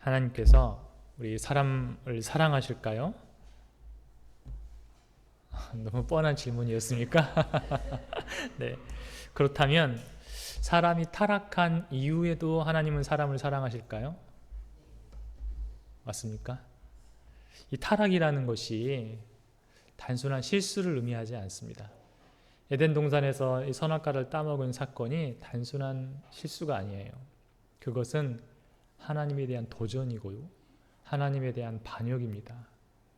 하나님께서 우리 사람을 사랑하실까요? 너무 뻔한 질문이었습니까? 네. 그렇다면 사람이 타락한 이후에도 하나님은 사람을 사랑하실까요? 맞습니까? 이 타락이라는 것이 단순한 실수를 의미하지 않습니다. 에덴 동산에서 이 선악과를 따먹은 사건이 단순한 실수가 아니에요. 그것은 하나님에 대한 도전이고요. 하나님에 대한 반역입니다.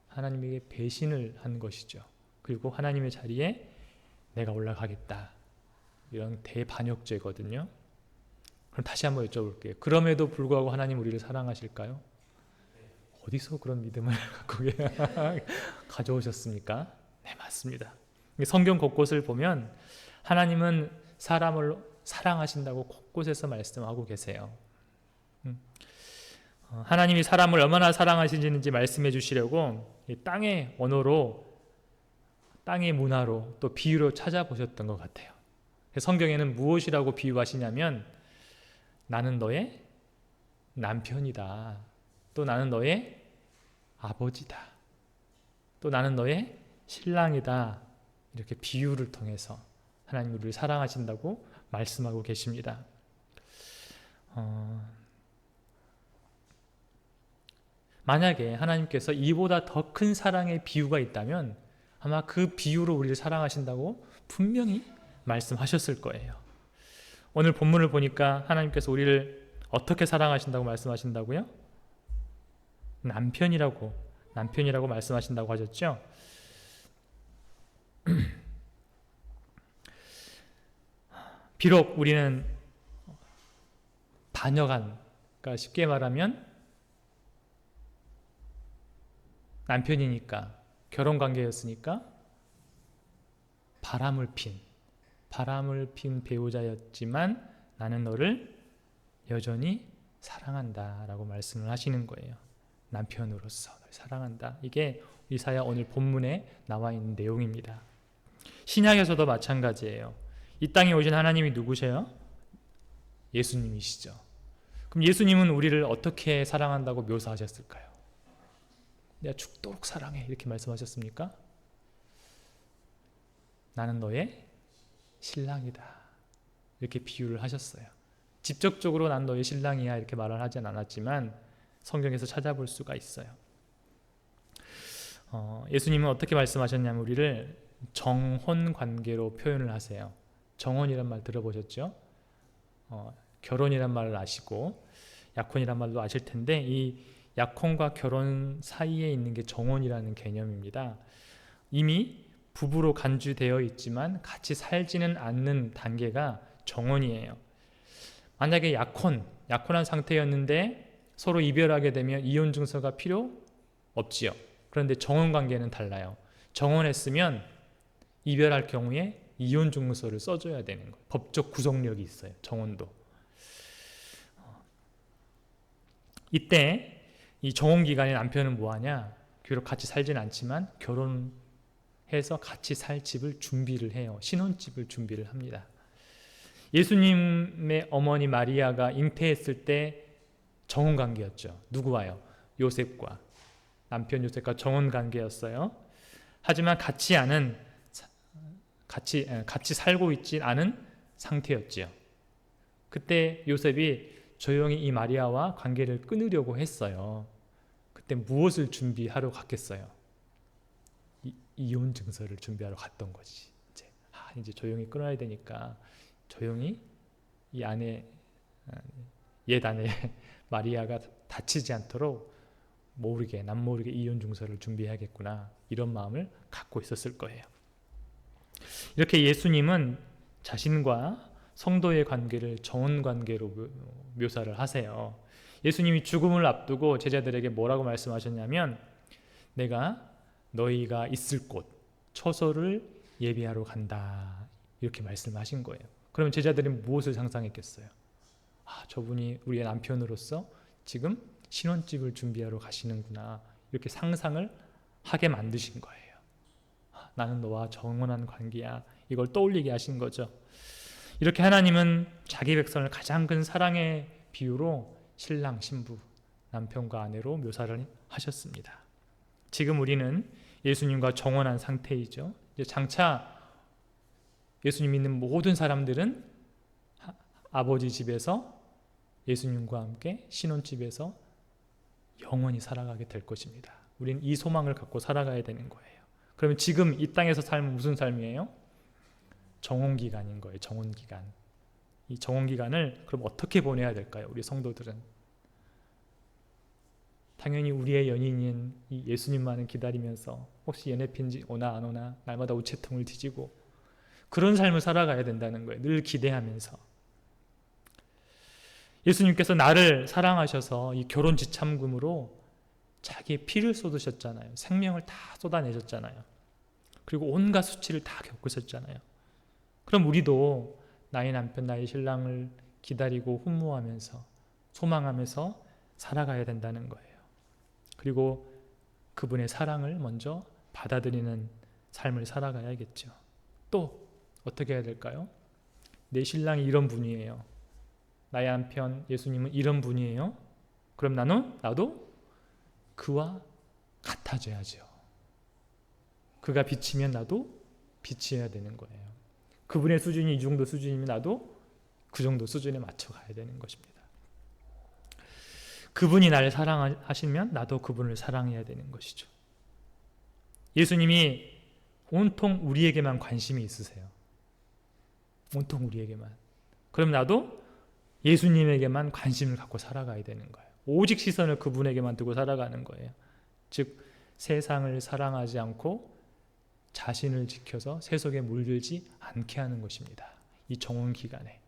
하나님에게 배신을 한 것이죠. 그리고 하나님의 자리에 내가 올라가겠다. 이런 대반역죄거든요. 그럼 다시 한번 여쭤볼게요. 그럼에도 불구하고 하나님 우리를 사랑하실까요? 어디서 그런 믿음을 갖고 가져오셨습니까? 네, 맞습니다. 성경 곳곳을 보면 하나님은 사람을 사랑하신다고 곳곳에서 말씀하고 계세요. 하나님이 사람을 얼마나 사랑하시는지 말씀해 주시려고 땅의 언어로, 땅의 문화로, 또 비유로 찾아보셨던 것 같아요. 성경에는 무엇이라고 비유하시냐면 나는 너의 남편이다. 또 나는 너의 아버지다. 또 나는 너의 신랑이다. 이렇게 비유를 통해서 하나님 우리를 사랑하신다고 말씀하고 계십니다. 만약에 하나님께서 이보다 더 큰 사랑의 비유가 있다면 아마 그 비유로 우리를 사랑하신다고 분명히 말씀하셨을 거예요. 오늘 본문을 보니까 하나님께서 우리를 어떻게 사랑하신다고 말씀하신다고요? 남편이라고 말씀하신다고 하셨죠? 비록 우리는 반역한, 그러니까 쉽게 말하면 남편이니까, 결혼관계였으니까 바람을 핀 배우자였지만 나는 너를 여전히 사랑한다 라고 말씀을 하시는 거예요. 남편으로서 널 사랑한다. 이게 이사야 오늘 본문에 나와 있는 내용입니다. 신약에서도 마찬가지예요. 이 땅에 오신 하나님이 누구세요? 예수님이시죠. 그럼 예수님은 우리를 어떻게 사랑한다고 묘사하셨을까요? 내가 죽도록 사랑해 이렇게 말씀하셨습니까? 나는 너의 신랑이다 이렇게 비유를 하셨어요. 직접적으로 난 너의 신랑이야 이렇게 말을 하진 않았지만 성경에서 찾아볼 수가 있어요. 예수님은 어떻게 말씀하셨냐면 우리를 정혼 관계로 표현을 하세요. 정혼이란 말 들어보셨죠? 결혼이란 말을 아시고 약혼이란 말도 아실 텐데 이 약혼과 결혼 사이에 있는 게 정혼이라는 개념입니다. 이미 부부로 간주되어 있지만 같이 살지는 않는 단계가 정혼이에요. 만약에 약혼한 상태였는데 서로 이별하게 되면 이혼 증서가 필요 없지요. 그런데 정혼 관계는 달라요. 정혼했으면 이별할 경우에 이혼 증서를 써줘야 되는 거예요. 법적 구속력이 있어요. 정혼도. 이때 이 정혼 기간에 남편은 뭐하냐? 비록 같이 살진 않지만 결혼해서 같이 살 집을 준비를 해요. 신혼집을 준비를 합니다. 예수님의 어머니 마리아가 잉태했을 때 정혼 관계였죠. 누구와요? 요셉과. 남편 요셉과 정혼 관계였어요. 하지만 같이 살고 있지 않은 상태였지요. 그때 요셉이 조용히 이 마리아와 관계를 끊으려고 했어요. 그때 무엇을 준비하러 갔겠어요? 이혼 증서를 준비하러 갔던 거지. 이제 조용히 끊어야 되니까 조용히 이 아내, 옛 아내 마리아가 다치지 않도록 남모르게 이혼 증서를 준비해야겠구나 이런 마음을 갖고 있었을 거예요. 이렇게 예수님은 자신과 성도의 관계를 정혼 관계로 묘사를 하세요. 예수님이 죽음을 앞두고 제자들에게 뭐라고 말씀하셨냐면 내가 너희가 있을 곳 처소를 예비하러 간다 이렇게 말씀하신 거예요. 그러면 제자들이 무엇을 상상했겠어요? 저분이 우리의 남편으로서 지금 신혼집을 준비하러 가시는구나 이렇게 상상을 하게 만드신 거예요. 나는 너와 정혼한 관계야 이걸 떠올리게 하신 거죠. 이렇게 하나님은 자기 백성을 가장 큰 사랑의 비유로 신랑 신부 남편과 아내로 묘사를 하셨습니다. 지금 우리는 예수님과 정혼한 상태이죠. 이제 장차 예수님 믿는 모든 사람들은 아버지 집에서 예수님과 함께 신혼집에서 영원히 살아가게 될 것입니다. 우리는 이 소망을 갖고 살아가야 되는 거예요. 그러면 지금 이 땅에서 삶은 무슨 삶이에요? 정혼기간인 거예요. 정혼기간. 이 정혼기간을 그럼 어떻게 보내야 될까요? 우리 성도들은 당연히 우리의 연인인 이 예수님만을 기다리면서 혹시 연애 편지 오나 안 오나 날마다 우체통을 뒤지고 그런 삶을 살아가야 된다는 거예요. 늘 기대하면서. 예수님께서 나를 사랑하셔서 이 결혼 지참금으로 자기의 피를 쏟으셨잖아요. 생명을 다 쏟아내셨잖아요. 그리고 온갖 수치를 다 겪으셨잖아요. 그럼 우리도 나의 남편, 나의 신랑을 기다리고 훈모하면서 소망하면서 살아가야 된다는 거예요. 그리고 그분의 사랑을 먼저 받아들이는 삶을 살아가야겠죠. 또 어떻게 해야 될까요? 내 신랑이 이런 분이에요. 나의 남편 예수님은 이런 분이에요. 그럼 나도 그와 같아져야죠. 그가 빛이면 나도 빛이어야 되는 거예요. 그분의 수준이 이 정도 수준이면 나도 그 정도 수준에 맞춰 가야 되는 것입니다. 그분이 나를 사랑하시면 나도 그분을 사랑해야 되는 것이죠. 예수님이 온통 우리에게만 관심이 있으세요. 온통 우리에게만. 그럼 나도 예수님에게만 관심을 갖고 살아가야 되는 거예요. 오직 시선을 그분에게만 두고 살아가는 거예요. 즉 세상을 사랑하지 않고 자신을 지켜서 세속에 물들지 않게 하는 것입니다. 이 정혼 기간에.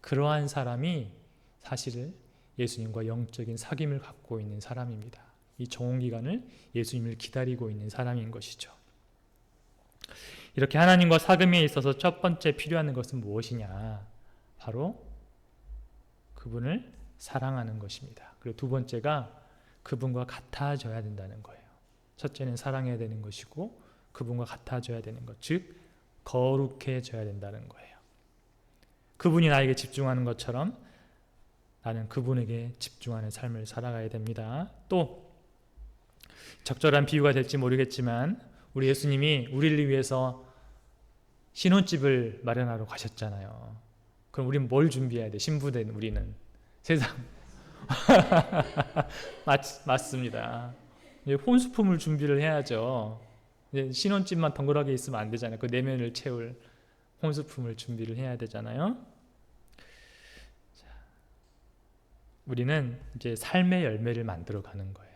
그러한 사람이 사실은 예수님과 영적인 사귐을 갖고 있는 사람입니다. 이 정혼 기간을 예수님을 기다리고 있는 사람인 것이죠. 이렇게 하나님과 사귐에 있어서 첫 번째 필요한 것은 무엇이냐? 바로 그분을 사랑하는 것입니다. 그리고 두 번째가 그분과 같아져야 된다는 거예요. 첫째는 사랑해야 되는 것이고 그분과 같아져야 되는 것, 즉 거룩해져야 된다는 거예요. 그분이 나에게 집중하는 것처럼 나는 그분에게 집중하는 삶을 살아가야 됩니다. 또 적절한 비유가 될지 모르겠지만 우리 예수님이 우리를 위해서 신혼집을 마련하러 가셨잖아요. 그럼 우리는 뭘 준비해야 돼? 신부된 우리는 세상 맞습니다. 혼수품을 준비를 해야죠. 신혼집만 덩그러게 있으면 안 되잖아요. 그 내면을 채울 혼수품을 준비를 해야 되잖아요. 우리는 이제 삶의 열매를 만들어 가는 거예요.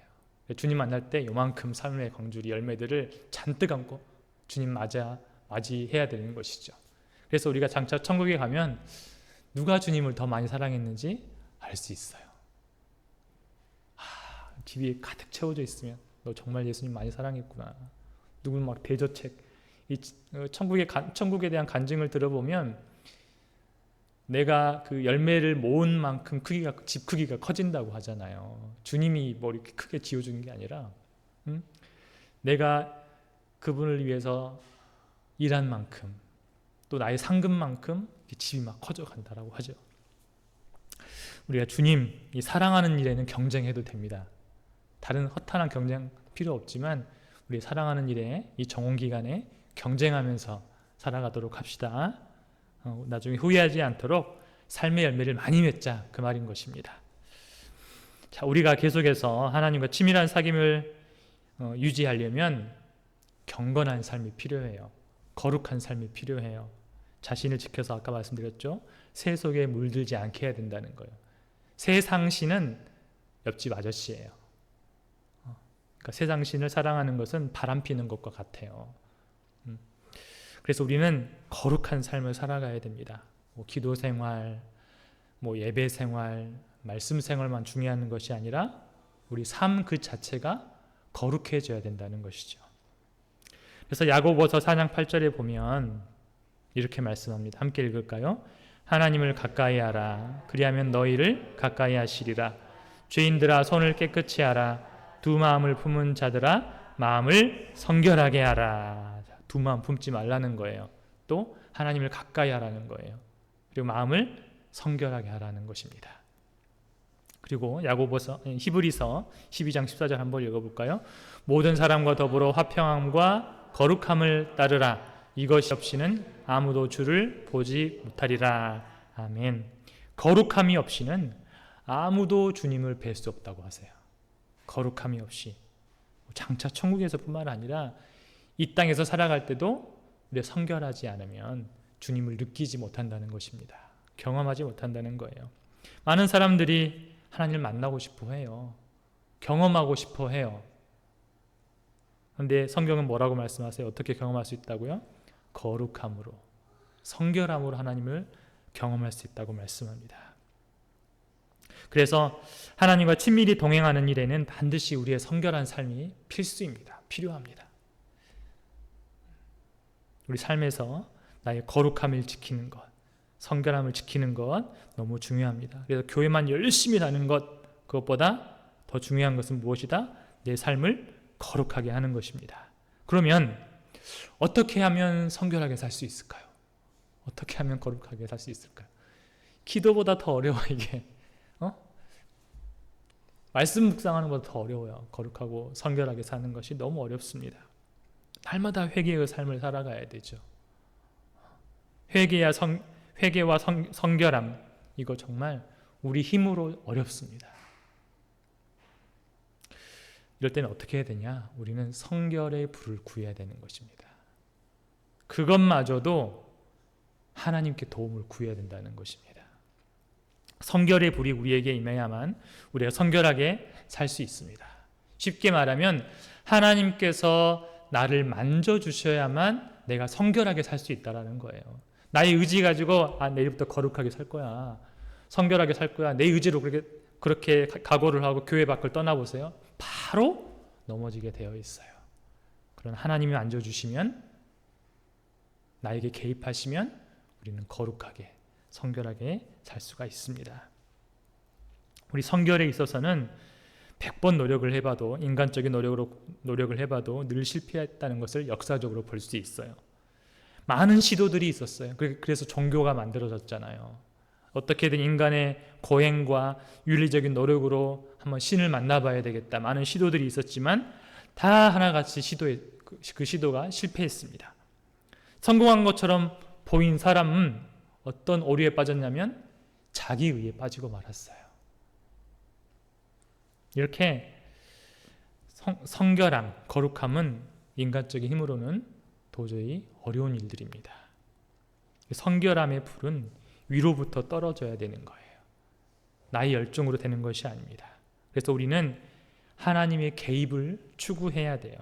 주님 만날 때 요만큼 삶의 광주리 열매들을 잔뜩 안고 주님 맞이해야 되는 것이죠. 그래서 우리가 장차 천국에 가면 누가 주님을 더 많이 사랑했는지 알 수 있어요. 집이 가득 채워져 있으면 너 정말 예수님 많이 사랑했구나. 누구는 막 대저책, 이 천국에 대한 간증을 들어보면 내가 그 열매를 모은 만큼 집 크기가 커진다고 하잖아요. 주님이 뭐 이렇게 크게 지어주는 게 아니라 내가 그분을 위해서 일한 만큼 또 나의 상급만큼 집이 막 커져간다라고 하죠. 우리가 주님 이 사랑하는 일에는 경쟁해도 됩니다. 다른 허탄한 경쟁 필요 없지만 우리 사랑하는 일에 이 정혼 기간에 경쟁하면서 살아가도록 합시다. 나중에 후회하지 않도록 삶의 열매를 많이 맺자 그 말인 것입니다. 자, 우리가 계속해서 하나님과 친밀한 사귐을 유지하려면 경건한 삶이 필요해요. 거룩한 삶이 필요해요. 자신을 지켜서 아까 말씀드렸죠. 세속에 물들지 않게 해야 된다는 거예요. 세상신은 옆집 아저씨예요. 그러니까 세상신을 사랑하는 것은 바람 피는 것과 같아요. 그래서 우리는 거룩한 삶을 살아가야 됩니다. 기도 생활, 예배 생활, 말씀 생활만 중요한 것이 아니라 우리 삶 그 자체가 거룩해져야 된다는 것이죠. 그래서 야고보서 4장 8절에 보면 이렇게 말씀합니다. 함께 읽을까요? 하나님을 가까이 하라. 그리하면 너희를 가까이 하시리라. 죄인들아 손을 깨끗이 하라. 두 마음을 품은 자들아 마음을 성결하게 하라. 두 마음 품지 말라는 거예요. 또 하나님을 가까이 하라는 거예요. 그리고 마음을 성결하게 하라는 것입니다. 그리고 야고보서 히브리서 12장 14절 한번 읽어볼까요? 모든 사람과 더불어 화평함과 거룩함을 따르라. 이것이 없이는 아무도 주를 보지 못하리라. 아멘. 거룩함이 없이는 아무도 주님을 뵐 수 없다고 하세요. 거룩함이 없이 장차 천국에서뿐만 아니라 이 땅에서 살아갈 때도 우리가 성결하지 않으면 주님을 느끼지 못한다는 것입니다. 경험하지 못한다는 거예요. 많은 사람들이 하나님을 만나고 싶어 해요. 경험하고 싶어 해요. 그런데 성경은 뭐라고 말씀하세요? 어떻게 경험할 수 있다고요? 거룩함으로, 성결함으로 하나님을 경험할 수 있다고 말씀합니다. 그래서 하나님과 친밀히 동행하는 일에는 반드시 우리의 성결한 삶이 필수입니다. 필요합니다. 우리 삶에서 나의 거룩함을 지키는 것, 성결함을 지키는 것 너무 중요합니다. 그래서 교회만 열심히 다니는 것, 그것보다 더 중요한 것은 무엇이다? 내 삶을 거룩하게 하는 것입니다. 그러면 어떻게 하면 성결하게 살 수 있을까요? 어떻게 하면 거룩하게 살 수 있을까요? 기도보다 더 어려워 이게. 말씀 묵상하는 것보다 더 어려워요. 거룩하고 성결하게 사는 것이 너무 어렵습니다. 날마다 회개의 삶을 살아가야 되죠. 회개와 성결함, 이거 정말 우리 힘으로 어렵습니다. 이럴 때는 어떻게 해야 되냐? 우리는 성결의 불을 구해야 되는 것입니다. 그것마저도 하나님께 도움을 구해야 된다는 것입니다. 성결의 불이 우리에게 임해야만 우리가 성결하게 살 수 있습니다. 쉽게 말하면 하나님께서 나를 만져주셔야만 내가 성결하게 살 수 있다는 거예요. 나의 의지 가지고 내일부터 거룩하게 살 거야, 성결하게 살 거야, 내 의지로 그렇게 각오를 하고 교회 밖을 떠나보세요. 바로 넘어지게 되어 있어요. 그러나 하나님이 만져주시면, 나에게 개입하시면 우리는 거룩하게 성결하게 살 수가 있습니다. 우리 성결에 있어서는 100번 노력을 해봐도, 인간적인 노력을 해봐도 늘 실패했다는 것을 역사적으로 볼 수 있어요. 많은 시도들이 있었어요. 그래서 종교가 만들어졌잖아요. 어떻게든 인간의 고행과 윤리적인 노력으로 한번 신을 만나봐야 되겠다. 많은 시도들이 있었지만 다 하나같이 그 시도가 실패했습니다. 성공한 것처럼 보인 사람은 어떤 오류에 빠졌냐면 자기의에 빠지고 말았어요. 이렇게 성결함, 거룩함은 인간적인 힘으로는 도저히 어려운 일들입니다. 성결함의 불은 위로부터 떨어져야 되는 거예요. 나의 열정으로 되는 것이 아닙니다. 그래서 우리는 하나님의 개입을 추구해야 돼요.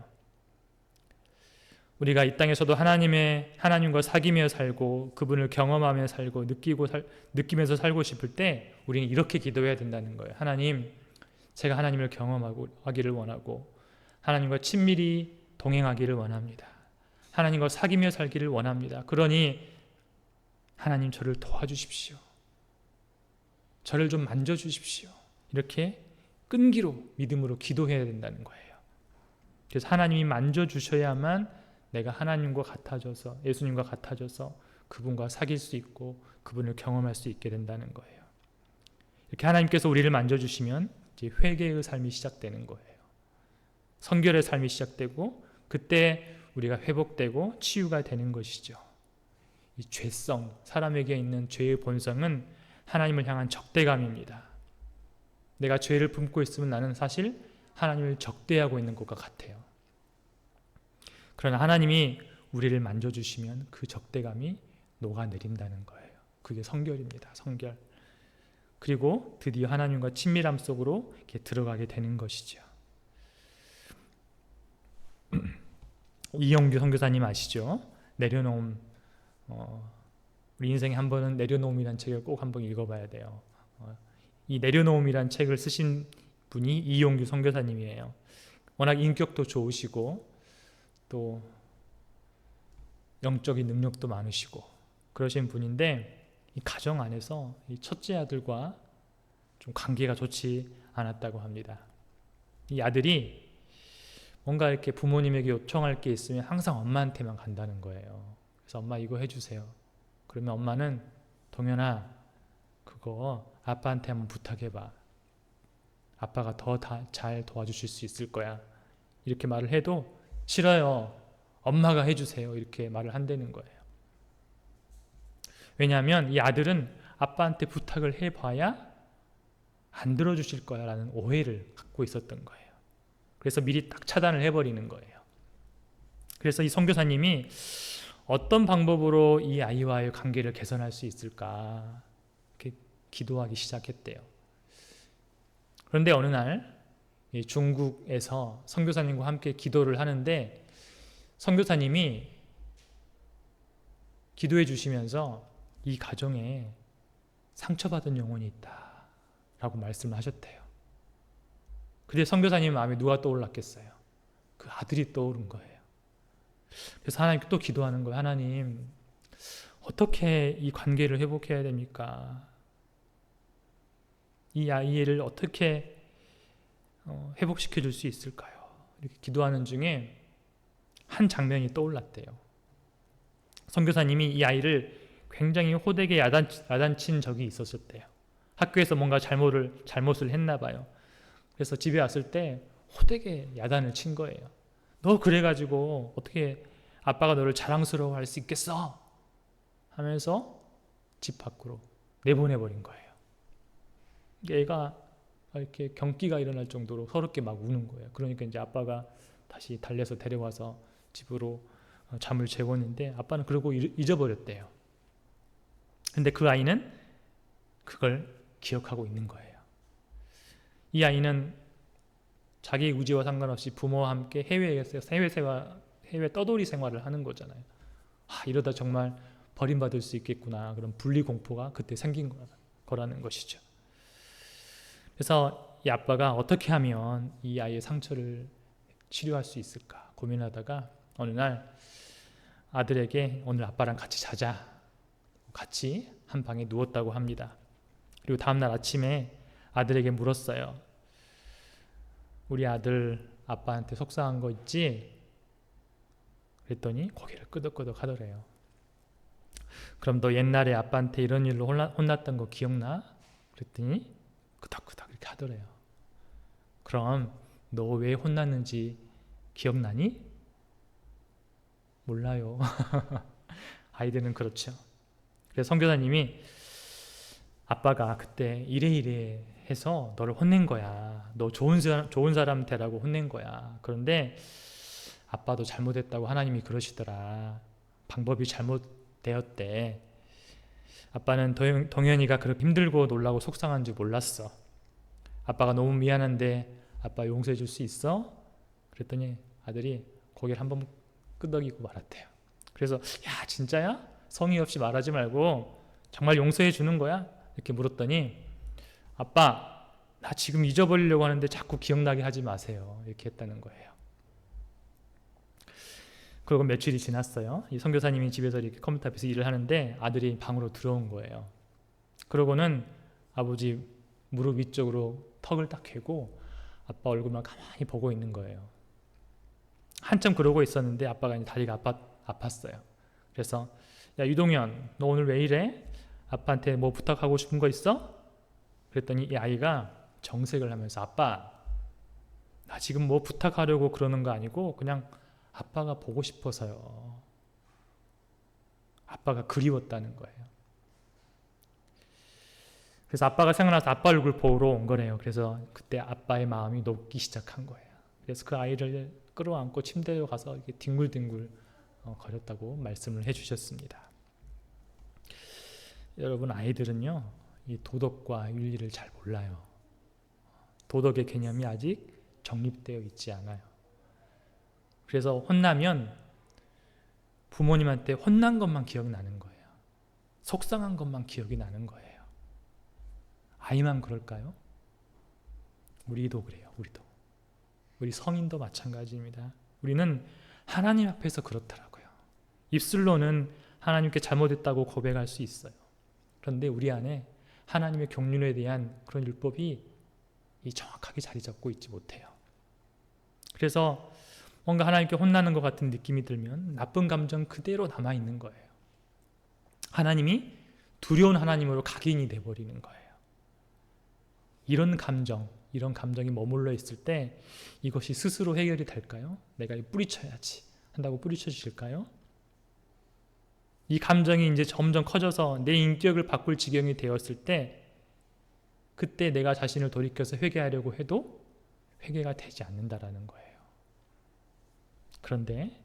우리가 이 땅에서도 하나님과 사귀며 살고 그분을 경험하며 살고 느끼면서 살고 싶을 때 우리는 이렇게 기도해야 된다는 거예요. 하나님, 제가 하나님을 경험하기를 원하고 하나님과 친밀히 동행하기를 원합니다. 하나님과 사귀며 살기를 원합니다. 그러니 하나님, 저를 도와주십시오. 저를 좀 만져주십시오. 이렇게 끈기로 믿음으로 기도해야 된다는 거예요. 그래서 하나님이 만져주셔야만 내가 하나님과 같아져서, 예수님과 같아져서 그분과 사귈 수 있고 그분을 경험할 수 있게 된다는 거예요. 이렇게 하나님께서 우리를 만져주시면 이제 회개의 삶이 시작되는 거예요. 성결의 삶이 시작되고 그때 우리가 회복되고 치유가 되는 것이죠. 이 죄성, 사람에게 있는 죄의 본성은 하나님을 향한 적대감입니다. 내가 죄를 품고 있으면 나는 사실 하나님을 적대하고 있는 것과 같아요. 그러나 하나님이 우리를 만져주시면 그 적대감이 녹아내린다는 거예요. 그게 성결입니다. 성결. 그리고 드디어 하나님과 친밀함 속으로 이렇게 들어가게 되는 것이죠. 이용규 선교사님 아시죠? 내려놓음. 우리 인생에 한 번은 내려놓음이라는 책을 꼭 한번 읽어봐야 돼요. 이 내려놓음이라는 책을 쓰신 분이 이용규 선교사님이에요. 워낙 인격도 좋으시고 또 영적인 능력도 많으시고 그러신 분인데, 이 가정 안에서 이 첫째 아들과 좀 관계가 좋지 않았다고 합니다. 이 아들이 뭔가 이렇게 부모님에게 요청할 게 있으면 항상 엄마한테만 간다는 거예요. 그래서 엄마 이거 해주세요. 그러면 엄마는 동현아 그거 아빠한테 한번 부탁해봐. 아빠가 더 잘 도와주실 수 있을 거야. 이렇게 말을 해도 싫어요. 엄마가 해주세요. 이렇게 말을 한다는 거예요. 왜냐하면 이 아들은 아빠한테 부탁을 해봐야 안 들어주실 거야 라는 오해를 갖고 있었던 거예요. 그래서 미리 딱 차단을 해버리는 거예요. 그래서 이 선교사님이 어떤 방법으로 이 아이와의 관계를 개선할 수 있을까 이렇게 기도하기 시작했대요. 그런데 어느 날 중국에서 선교사님과 함께 기도를 하는데 선교사님이 기도해 주시면서 이 가정에 상처받은 영혼이 있다 라고 말씀을 하셨대요. 근데 선교사님 마음에 누가 떠올랐겠어요? 그 아들이 떠오른 거예요. 그래서 하나님께 또 기도하는 거예요. 하나님, 어떻게 이 관계를 회복해야 됩니까? 이 아이를 어떻게 회복시켜 줄 수 있을까요? 이렇게 기도하는 중에 한 장면이 떠올랐대요. 선교사님이 이 아이를 굉장히 호되게 야단친 적이 있었대요. 학교에서 뭔가 잘못을 했나 봐요. 그래서 집에 왔을 때 호되게 야단을 친 거예요. 너 그래가지고 어떻게 아빠가 너를 자랑스러워할 수 있겠어? 하면서 집 밖으로 내보내버린 거예요. 얘가 이렇게 경기가 일어날 정도로 서럽게 막 우는 거예요. 그러니까 이제 아빠가 다시 달래서 데려와서 집으로 잠을 재웠는데 아빠는 그러고 잊어버렸대요. 근데 그 아이는 그걸 기억하고 있는 거예요. 이 아이는 자기 의지와 상관없이 부모와 함께 해외 떠돌이 생활을 하는 거잖아요. 이러다 정말 버림받을 수 있겠구나. 그런 분리 공포가 그때 생긴 거라는 것이죠. 그래서 이 아빠가 어떻게 하면 이 아이의 상처를 치료할 수 있을까 고민하다가 어느 날 아들에게 오늘 아빠랑 같이 자자. 같이 한 방에 누웠다고 합니다. 그리고 다음날 아침에 아들에게 물었어요. 우리 아들 아빠한테 속상한 거 있지? 그랬더니 고개를 끄덕끄덕 하더래요. 그럼 너 옛날에 아빠한테 이런 일로 혼났던 거 기억나? 그랬더니 끄덕끄덕 이렇게 하더래요. 그럼 너 왜 혼났는지 기억나니? 몰라요. 아이들은 그렇죠. 그래서 선교사님이 아빠가 그때 이래 해서 너를 혼낸 거야. 너 좋은 사람 되라고 혼낸 거야. 그런데 아빠도 잘못했다고 하나님이 그러시더라. 방법이 잘못되었대. 아빠는 동현이가 그렇게 힘들고 놀라고 속상한 줄 몰랐어. 아빠가 너무 미안한데 아빠 용서해 줄 수 있어? 그랬더니 아들이 고개를 한번 끄덕이고 말았대요. 그래서 야 진짜야? 성의 없이 말하지 말고 정말 용서해 주는 거야? 이렇게 물었더니 아빠 나 지금 잊어버리려고 하는데 자꾸 기억나게 하지 마세요. 이렇게 했다는 거예요. 그리고 며칠이 지났어요. 이 선교사님이 집에서 이렇게 컴퓨터 앞에서 일을 하는데 아들이 방으로 들어온 거예요. 그러고는 아버지 무릎 위쪽으로 턱을 딱 괴고 아빠 얼굴만 가만히 보고 있는 거예요. 한참 그러고 있었는데 아빠가 이제 다리가 아팠어요. 그래서 야 유동현 너 오늘 왜 이래? 아빠한테 뭐 부탁하고 싶은 거 있어? 그랬더니 이 아이가 정색을 하면서 아빠 나 지금 뭐 부탁하려고 그러는 거 아니고 그냥 아빠가 보고 싶어서요. 아빠가 그리웠다는 거예요. 그래서 아빠가 생각나서 아빠 얼굴 보러 온 거래요. 그래서 그때 아빠의 마음이 녹기 시작한 거예요. 그래서 그 아이를 끌어안고 침대에 가서 이렇게 뒹굴뒹굴 거렸다고 말씀을 해주셨습니다. 여러분 아이들은요 이 도덕과 윤리를 잘 몰라요. 도덕의 개념이 아직 정립되어 있지 않아요. 그래서 혼나면 부모님한테 혼난 것만 기억나는 거예요. 속상한 것만 기억이 나는 거예요. 아이만 그럴까요? 우리도 그래요. 우리 성인도 마찬가지입니다. 우리는 하나님 앞에서 그렇더라고요. 입술로는 하나님께 잘못했다고 고백할 수 있어요. 그런데 우리 안에 하나님의 경륜에 대한 그런 율법이 정확하게 자리 잡고 있지 못해요. 그래서 뭔가 하나님께 혼나는 것 같은 느낌이 들면 나쁜 감정 그대로 남아있는 거예요. 하나님이 두려운 하나님으로 각인이 돼버리는 거예요. 이런 감정, 이런 감정이 머물러 있을 때 이것이 스스로 해결이 될까요? 내가 뿌리쳐야지 한다고 뿌리쳐 주실까요? 이 감정이 이제 점점 커져서 내 인격을 바꿀 지경이 되었을 때 그때 내가 자신을 돌이켜서 회개하려고 해도 회개가 되지 않는다라는 거예요. 그런데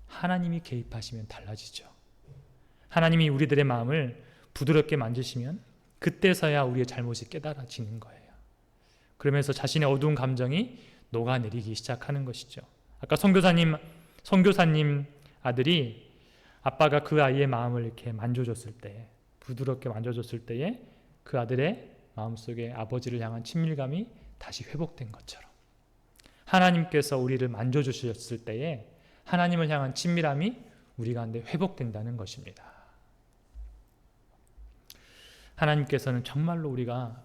하나님이 개입하시면 달라지죠. 하나님이 우리들의 마음을 부드럽게 만지시면 그때서야 우리의 잘못이 깨달아지는 거예요. 그러면서 자신의 어두운 감정이 녹아내리기 시작하는 것이죠. 아까 선교사님 아들이 아빠가 그 아이의 마음을 이렇게 만져줬을 때, 부드럽게 만져줬을 때에 그 아들의 마음속에 아버지를 향한 친밀감이 다시 회복된 것처럼 하나님께서 우리를 만져주셨을 때에 하나님을 향한 친밀함이 우리 가운데 회복된다는 것입니다. 하나님께서는 정말로 우리가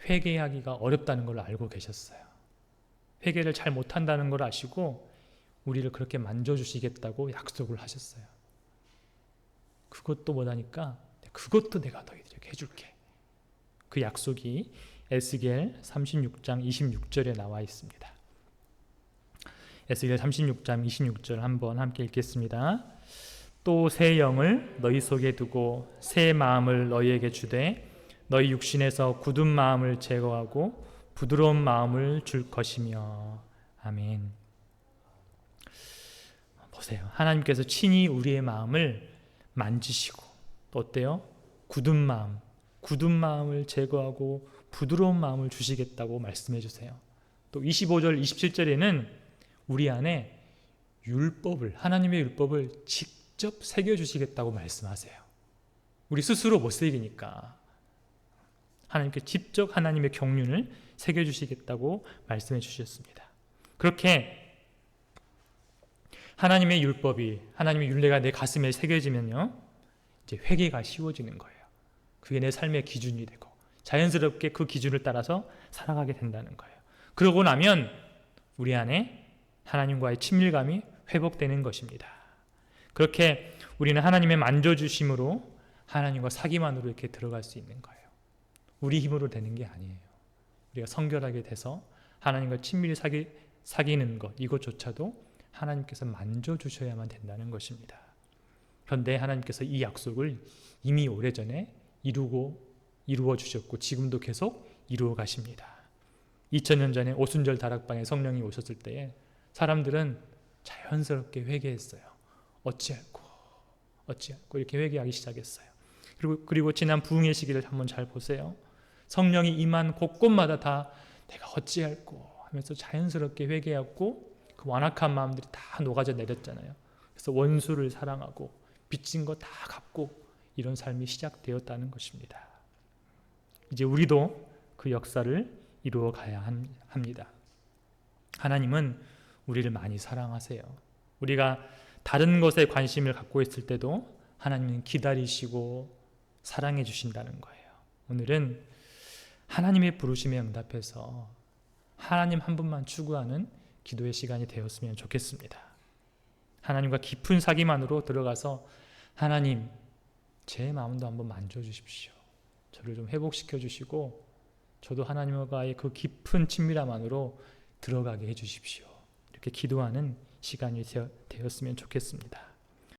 회개하기가 어렵다는 걸 알고 계셨어요. 회개를 잘 못한다는 걸 아시고 우리를 그렇게 만져주시겠다고 약속을 하셨어요. 그것도 못하니까 그것도 내가 너희들에게 해줄게. 그 약속이 에스겔 36장 26절에 나와 있습니다. 에스겔 36장 26절 한번 함께 읽겠습니다. 또 새 영을 너희 속에 두고 새 마음을 너희에게 주되 너희 육신에서 굳은 마음을 제거하고 부드러운 마음을 줄 것이며. 아멘. 보세요. 하나님께서 친히 우리의 마음을 만지시고 또 어때요? 굳은 마음을 제거하고 부드러운 마음을 주시겠다고 말씀해 주세요. 또 25절 27절에는 우리 안에 하나님의 율법을 직접 새겨주시겠다고 말씀하세요. 우리 스스로 못 새기니까 하나님께 직접 하나님의 경륜을 새겨주시겠다고 말씀해 주셨습니다. 그렇게 하나님의 율법이, 하나님의 율례가 내 가슴에 새겨지면요, 이제 회개가 쉬워지는 거예요. 그게 내 삶의 기준이 되고 자연스럽게 그 기준을 따라서 살아가게 된다는 거예요. 그러고 나면 우리 안에 하나님과의 친밀감이 회복되는 것입니다. 그렇게 우리는 하나님의 만져주심으로 하나님과 사귐 안으로 이렇게 들어갈 수 있는 거예요. 우리 힘으로 되는 게 아니에요. 우리가 성결하게 돼서 하나님과 친밀히 사귀는 것, 이것조차도 하나님께서 만져주셔야만 된다는 것입니다. 그런데 하나님께서 이 약속을 이미 오래전에 이루어 주셨고 지금도 계속 이루어 가십니다. 2000년 전에 오순절 다락방에 성령이 오셨을 때에 사람들은 자연스럽게 회개했어요. 어찌할꼬 이렇게 회개하기 시작했어요. 그리고 지난 부흥의 시기를 한번 잘 보세요. 성령이 임한 곳곳마다 다 내가 어찌할꼬 하면서 자연스럽게 회개하고 그 완악한 마음들이 다 녹아져 내렸잖아요. 그래서 원수를 사랑하고 빚진 거 다 갚고 이런 삶이 시작되었다는 것입니다. 이제 우리도 그 역사를 이루어 가야 합니다. 하나님은 우리를 많이 사랑하세요. 우리가 다른 것에 관심을 갖고 있을 때도 하나님은 기다리시고 사랑해 주신다는 거예요. 오늘은 하나님의 부르심에 응답해서 하나님 한 분만 추구하는 기도의 시간이 되었으면 좋겠습니다. 하나님과 깊은 사귐 안으로 들어가서 하나님, 제 마음도 한번 만져주십시오. 저를 좀 회복시켜 주시고 저도 하나님과의 그 깊은 친밀함 안으로 들어가게 해주십시오. 이렇게 기도하는 시간이 되었으면 좋겠습니다.